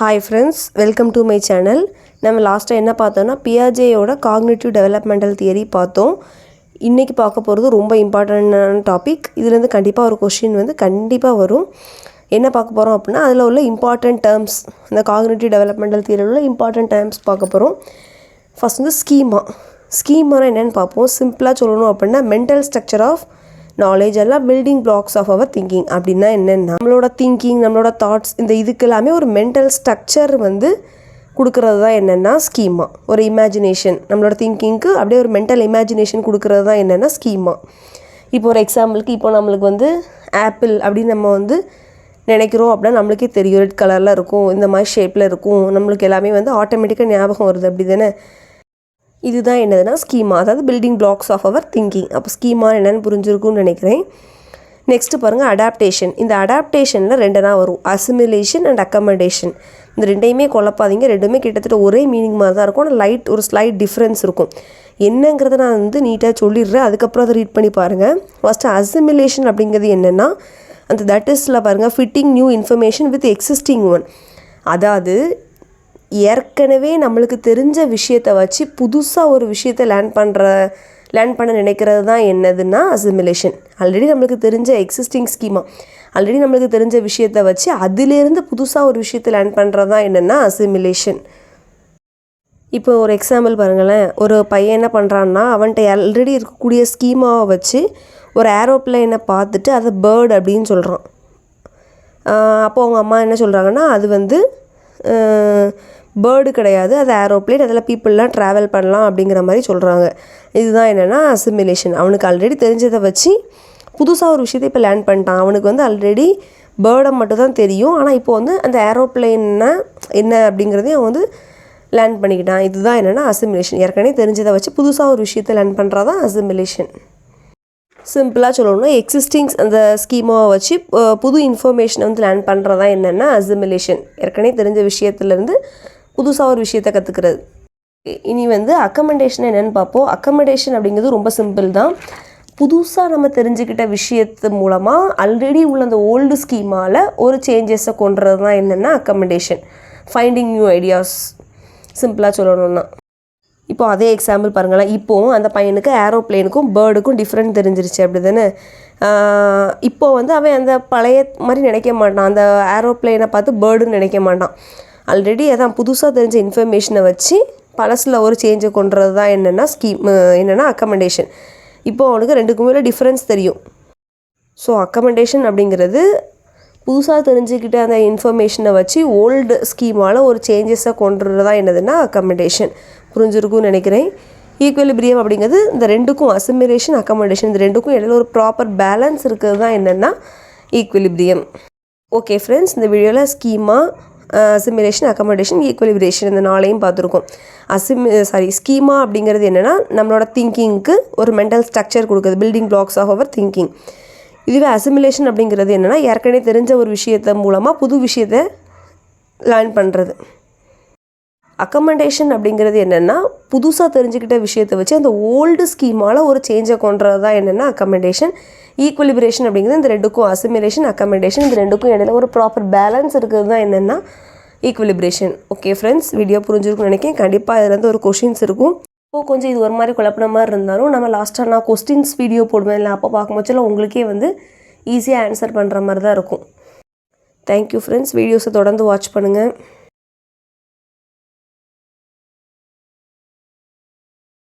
Hi friends, welcome to my channel. நம்ம லாஸ்ட்டாக என்ன பார்த்தோம்னா பியாஜேயோட காக்னிட்டிவ் டெவலப்மெண்டல் தியரி பார்த்தோம். இன்றைக்கி பார்க்க போகிறது ரொம்ப இம்பார்ட்டண்டான டாபிக். இதுலேருந்து கண்டிப்பாக ஒரு கொஷின் கண்டிப்பாக வரும். என்ன பார்க்க போகிறோம் அப்படின்னா அதில் உள்ள இம்பார்ட்டன்ட் டேர்ம்ஸ், இந்த காக்னிட்டிவ் டெவலப்மெண்டல் தியரியில் உள்ள இம்பார்ட்டன்ட் டேர்ம்ஸ் பார்க்க போகிறோம். ஃபஸ்ட் ஸ்கீமானா என்னென்னு பார்ப்போம். சிம்பிளாக சொல்லணும் அப்படின்னா மென்டல் ஸ்ட்ரக்சர் ஆஃப் நாலேஜ் எல்லாம் building blocks of our thinking. அப்படின்னா என்னென்னா நம்மளோட திங்கிங், நம்மளோட தாட்ஸ், இந்த இதுக்கு எல்லாமே ஒரு மென்டல் ஸ்ட்ரக்சர் கொடுக்கறது தான் என்னென்னா ஸ்கீமா. ஒரு இமேஜினேஷன், நம்மளோட திங்கிங்க்கு அப்படியே ஒரு மென்டல் இமேஜினேஷன் கொடுக்கறது தான் என்னென்னா ஸ்கீமா. இப்போ ஒரு எக்ஸாம்பிளுக்கு இப்போ நம்மளுக்கு ஆப்பிள் அப்படின்னு நம்ம நினைக்கிறோம் அப்படின்னா நம்மளுக்கே தெரியும், ரெட் கலரில் இருக்கும், இந்த மாதிரி ஷேப்பில் இருக்கும், நம்மளுக்கு எல்லாமே ஆட்டோமேட்டிக்காக ஞாபகம் வருது. அப்படி தானே? இதுதான் என்னதுன்னா ஸ்கீமா, அதாவது building blocks of our thinking. அப்போ ஸ்கீமா என்னென்னு புரிஞ்சிருக்கும்னு நினைக்கிறேன். நெக்ஸ்ட்டு பாருங்கள் அடாப்டேஷன். இந்த அடாப்டேஷனில் ரெண்டுனா வரும், அசிமிலேஷன் அண்ட் அக்கமடேஷன். இந்த ரெண்டையுமே குழப்பாதீங்க, ரெண்டுமே கிட்டத்தட்ட ஒரே மீனிங் மாதிரி தான் இருக்கும். ஆனால் ஒரு ஸ்லைட் டிஃப்ரென்ஸ் இருக்கும். என்னங்கிறத நான் நீட்டாக சொல்லிடுறேன், அதுக்கப்புறம் அதை ரீட் பண்ணி பாருங்கள். ஃபஸ்ட்டு அசிமிலேஷன் அப்படிங்கிறது என்னென்னா அந்த தட் இஸில் பாருங்கள் fitting new information with existing one. அதாவது ஏற்கனவே நம்மளுக்கு தெரிஞ்ச விஷயத்தை வச்சு புதுசாக ஒரு விஷயத்தை லேர்ன் பண்ண நினைக்கிறது தான் என்னதுன்னா அசிமிலேஷன். ஆல்ரெடி நம்மளுக்கு தெரிஞ்ச எக்ஸிஸ்டிங் ஸ்கீமா, ஆல்ரெடி நம்மளுக்கு தெரிஞ்ச விஷயத்தை வச்சு அதிலேருந்து புதுசாக ஒரு விஷயத்தை லேர்ன் பண்ணுறது தான் என்னென்னா அசிமிலேஷன். இப்போ ஒரு எக்ஸாம்பிள் பாருங்களேன். ஒரு பையன் என்ன பண்ணுறான்னா அவன்கிட்ட ஆல்ரெடி இருக்கக்கூடிய ஸ்கீமாவை வச்சு ஒரு ஏரோப்ளைனை பார்த்துட்டு அதை பேர்டு அப்படின்னு சொல்கிறான். அப்போது அவங்க அம்மா என்ன சொல்கிறாங்கன்னா அது பேர்டு கிடையாது, அது ஏரோப்ளேன், அதில் பீப்புளெலாம் ட்ராவல் பண்ணலாம் அப்படிங்கிற மாதிரி சொல்கிறாங்க. இதுதான் என்னென்னா அசிமிலேஷன். அவனுக்கு ஆல்ரெடி தெரிஞ்சதை வச்சு புதுசாக ஒரு விஷயத்தை இப்போ லேர்ன் பண்ணிட்டான். அவனுக்கு ஆல்ரெடி பேர்டை மட்டும் தான் தெரியும், ஆனால் இப்போ அந்த ஏரோப்ளேன்னா என்ன அப்படிங்கிறதையும் அவன் லேர்ன் பண்ணிக்கிட்டான். இதுதான் என்னென்னா அசிமிலேஷன். ஏற்கனவே தெரிஞ்சதை வச்சு புதுசாக ஒரு விஷயத்தை லேர்ன் பண்ணுறதான் அசிமிலேஷன். சிம்பிளாக சொல்லணும்னா எக்ஸிஸ்டிங்ஸ் அந்த ஸ்கீமாவை வச்சு புது இன்ஃபர்மேஷனை லேர்ன் பண்ணுறதா என்னென்னா அசிமிலேஷன். ஏற்கனவே தெரிஞ்ச விஷயத்துலேருந்து புதுசாக ஒரு விஷயத்தை கற்றுக்கிறது. இனி அக்கமடேஷன் என்னென்னு பார்ப்போம். அக்கமடேஷன் அப்படிங்கிறது ரொம்ப சிம்பிள் தான். புதுசாக நம்ம தெரிஞ்சுக்கிட்ட விஷயத்து மூலமாக ஆல்ரெடி உள்ள அந்த ஓல்டு ஸ்கீமாவில் ஒரு சேஞ்சஸை கொண்டுறது தான் என்னென்னா அக்கமடேஷன். ஃபைண்டிங் நியூ ஐடியாஸ், சிம்பிளாக சொல்லணும்னா. இப்போ அதே எக்ஸாம்பிள் பாருங்களேன். இப்போது அந்த பையனுக்கு ஏரோப்ளேனுக்கும் பேர்டுக்கும் டிஃப்ரெண்ட் தெரிஞ்சிருச்சு, அப்படி தானே? இப்போது அவன் அந்த பழைய மாதிரி நினைக்க மாட்டான், அந்த ஏரோப்ளேனை பார்த்து பேர்டுன்னு நினைக்க மாட்டான். ஆல்ரெடி அதான் புதுசாக தெரிஞ்ச இன்ஃபர்மேஷனை வச்சு பழசில் ஒரு சேஞ்சை கொண்டுறது தான் என்னென்னா அக்கமடேஷன். இப்போது அவனுக்கு ரெண்டுக்குமே டிஃப்ரென்ஸ் தெரியும். ஸோ அக்கமடேஷன் அப்படிங்கிறது புதுசாக தெரிஞ்சுக்கிட்ட அந்த இன்ஃபர்மேஷனை வச்சு ஓல்டு ஸ்கீமால் ஒரு சேஞ்சஸை கொண்டுறது தான் என்னதுன்னா அக்கமடேஷன். புரிஞ்சிருக்கும்னு நினைக்கிறேன். ஈக்குவலிபிரியம் அப்படிங்கிறது இந்த ரெண்டுக்கும், அசிமிலேஷன், அக்கமடேஷன், இந்த ரெண்டுக்கும் இடையில ஒரு ப்ராப்பர் பேலன்ஸ் இருக்கிறது தான் என்னென்னா ஈக்குவலிபிரியம். ஓகே ஃப்ரெண்ட்ஸ், இந்த வீடியோவில் ஸ்கீமா, அசிமிலேஷன், அக்கமடேஷன், ஈக்குவலிபிரேஷன் இந்த நாளையும் பார்த்துருக்கோம். ஸ்கீமா அப்படிங்கிறது என்னென்னா நம்மளோட திங்கிங்க்கு ஒரு மென்டல் ஸ்ட்ரக்சர் கொடுக்குது, building blocks of our thinking. இதுவே அசிமிலேஷன் அப்படிங்கிறது என்னென்னா ஏற்கனவே தெரிஞ்ச ஒரு விஷயத்த மூலமாக புது விஷயத்தை லேர்ன் பண்ணுறது. அக்கமடேஷன் அப்படிங்கிறது என்னென்னா புதுசாக தெரிஞ்சுக்கிட்ட விஷயத்தை வச்சு அந்த ஓல்டு ஸ்கீமால் ஒரு சேஞ்சை கொண்டுறது தான் என்னென்னா அக்கமடேஷன். ஈக்குவலிபிரேஷன் அப்படிங்கிறது இந்த ரெண்டுக்கும், அசிமிலேஷன், அக்கமடேஷன், இந்த ரெண்டுக்கும் இடையில ஒரு ப்ராப்பர் பேலன்ஸ் இருக்கிறது தான் என்னென்னா ஈக்குவலிபிரேஷன். ஓகே ஃப்ரெண்ட்ஸ், வீடியோ புரிஞ்சிருக்குன்னு நினைக்கிறேன். கண்டிப்பாக இதுலேருந்து ஒரு கொஷின்ஸ் இருக்கும். இப்போது கொஞ்சம் இது ஒரு மாதிரி குழப்பின மாதிரி இருந்தாலும் நம்ம லாஸ்ட்டாக நான் கொஸ்டின்ஸ் வீடியோ போடுவேன் இல்லை, அப்போ பார்க்கும்போது உங்களுக்கே ஈஸியாக ஆன்சர் பண்ணுற மாதிரி தான் இருக்கும். தேங்க்யூ ஃப்ரெண்ட்ஸ், வீடியோஸை தொடர்ந்து வாட்ச் பண்ணுங்கள்.